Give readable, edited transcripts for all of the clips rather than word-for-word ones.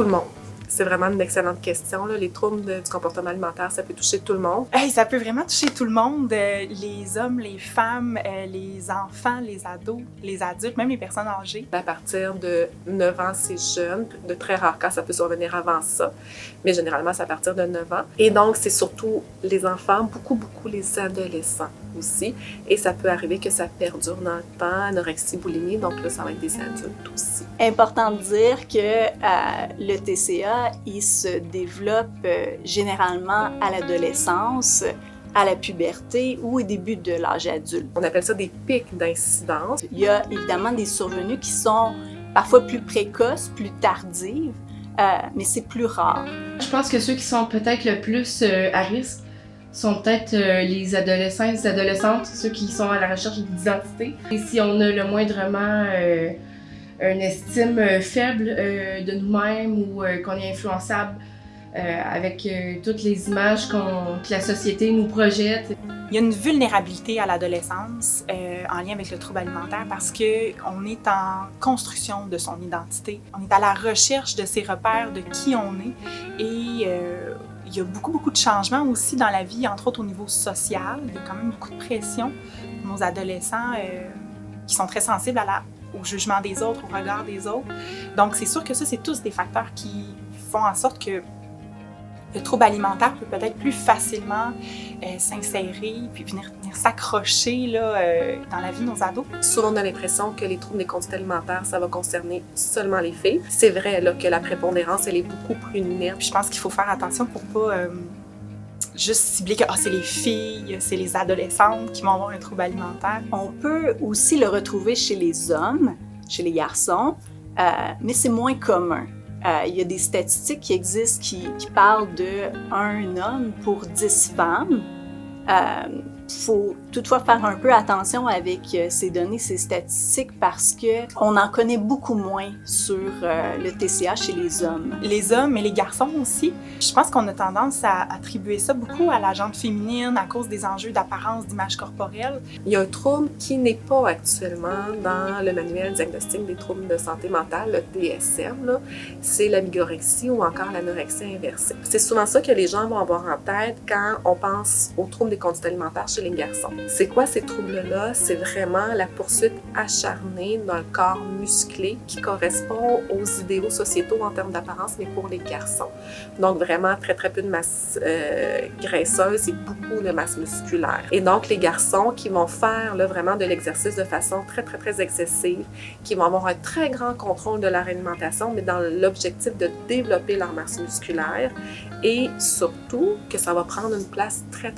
tout le monde? C'est vraiment une excellente question, là. Les troubles du comportement alimentaire, ça peut toucher tout le monde. Ça peut vraiment toucher tout le monde, les hommes, les femmes, les enfants, les ados, les adultes, même les personnes âgées. À partir de 9 ans, c'est jeune. De très rares cas, ça peut survenir avant ça. Mais généralement, c'est à partir de 9 ans. Et donc, c'est surtout les enfants, beaucoup les adolescents aussi. Et ça peut arriver que ça perdure dans le temps, anorexie, boulimie. Donc là, ça va être des adultes aussi. Important de dire que le TCA, il se développe généralement à l'adolescence, à la puberté ou au début de l'âge adulte. On appelle ça des pics d'incidence. Il y a évidemment des survenues qui sont parfois plus précoces, plus tardives, mais c'est plus rare. Je pense que ceux qui sont peut-être le plus à risque sont peut-être les adolescents et les adolescentes, ceux qui sont à la recherche d'identité. Et si on a le moindrement une estime faible de nous-mêmes ou qu'on est influençable avec toutes les images que la société nous projette. Il y a une vulnérabilité à l'adolescence en lien avec le trouble alimentaire parce qu'on est en construction de son identité. On est à la recherche de ses repères, de qui on est. Et il y a beaucoup de changements aussi dans la vie, entre autres au niveau social. Il y a quand même beaucoup de pression pour nos adolescents qui sont très sensibles au jugement des autres, au regard des autres. Donc c'est sûr que ça, c'est tous des facteurs qui font en sorte que le trouble alimentaire peut peut-être plus facilement s'insérer puis venir s'accrocher dans la vie de nos ados. Souvent, on a l'impression que les troubles des conduites alimentaires, ça va concerner seulement les filles. C'est vrai là, que la prépondérance, elle est beaucoup plus nette. Puis je pense qu'il faut faire attention pour pas juste cibler que c'est les filles, c'est les adolescentes qui vont avoir un trouble alimentaire. On peut aussi le retrouver chez les hommes, chez les garçons, mais c'est moins commun. Il y a des statistiques qui existent qui parlent de 1 homme pour 10 femmes. Faut toutefois faire un peu attention avec ces données, ces statistiques, parce qu'on en connaît beaucoup moins sur le TCA chez les hommes. Les hommes et les garçons aussi. Je pense qu'on a tendance à attribuer ça beaucoup à la gente féminine à cause des enjeux d'apparence, d'image corporelle. Il y a un trouble qui n'est pas actuellement dans le manuel diagnostic des troubles de santé mentale, le DSM, là. C'est la bigorexie ou encore l'anorexie inversée. C'est souvent ça que les gens vont avoir en tête quand on pense aux troubles des conduites alimentaires chez les garçons. C'est quoi ces troubles-là? C'est vraiment la poursuite acharnée d'un corps musclé qui correspond aux idéaux sociétaux en termes d'apparence, mais pour les garçons. Donc vraiment très peu de masse graisseuse et beaucoup de masse musculaire. Et donc les garçons qui vont faire là, vraiment de l'exercice de façon très excessive, qui vont avoir un très grand contrôle de leur alimentation, mais dans l'objectif de développer leur masse musculaire et surtout que ça va prendre une place très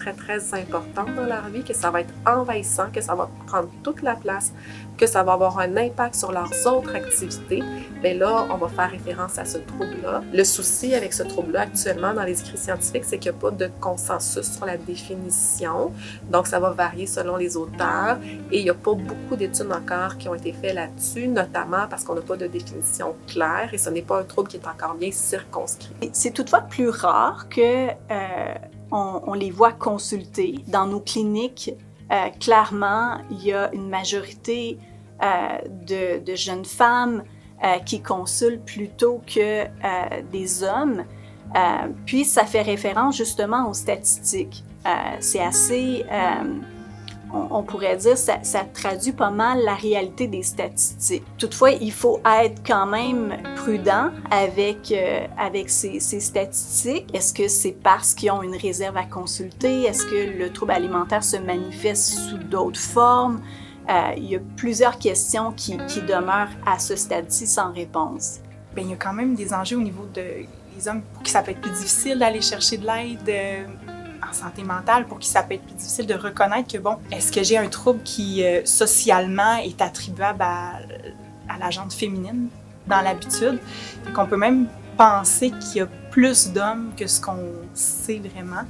importante dans leur vie, que ça va être envahissant, que ça va prendre toute la place, que ça va avoir un impact sur leurs autres activités, bien là, on va faire référence à ce trouble-là. Le souci avec ce trouble-là actuellement dans les écrits scientifiques, c'est qu'il n'y a pas de consensus sur la définition. Donc, ça va varier selon les auteurs et il n'y a pas beaucoup d'études encore qui ont été faites là-dessus, notamment parce qu'on n'a pas de définition claire et ce n'est pas un trouble qui est encore bien circonscrit. C'est toutefois plus rare que on les voit consulter. Dans nos cliniques, clairement, il y a une majorité de jeunes femmes qui consultent plutôt que des hommes. Puis, ça fait référence justement aux statistiques. C'est assez... on pourrait dire, ça traduit pas mal la réalité des statistiques. Toutefois, il faut être quand même prudent avec ces statistiques. Est-ce que c'est parce qu'ils ont une réserve à consulter? Est-ce que le trouble alimentaire se manifeste sous d'autres formes? Il y a plusieurs questions qui demeurent à ce stade-ci sans réponse. Bien, il y a quand même des enjeux au niveau des hommes pour qui ça peut être plus difficile d'aller chercher de l'aide en santé mentale, pour qui ça peut être plus difficile de reconnaître que, bon, est-ce que j'ai un trouble qui, socialement, est attribuable à la gente féminine dans l'habitude? Fait qu'on peut même penser qu'il y a plus d'hommes que ce qu'on sait vraiment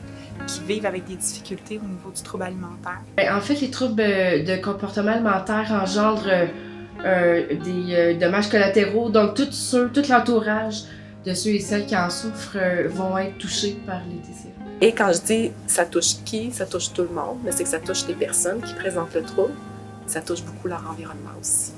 qui vivent avec des difficultés au niveau du trouble alimentaire. En fait, les troubles de comportement alimentaire engendrent des dommages collatéraux, donc tout l'entourage de ceux et celles qui en souffrent vont être touchés par les TCA. Et quand je dis ça touche qui, ça touche tout le monde, mais c'est que ça touche les personnes qui présentent le trouble, ça touche beaucoup leur environnement aussi.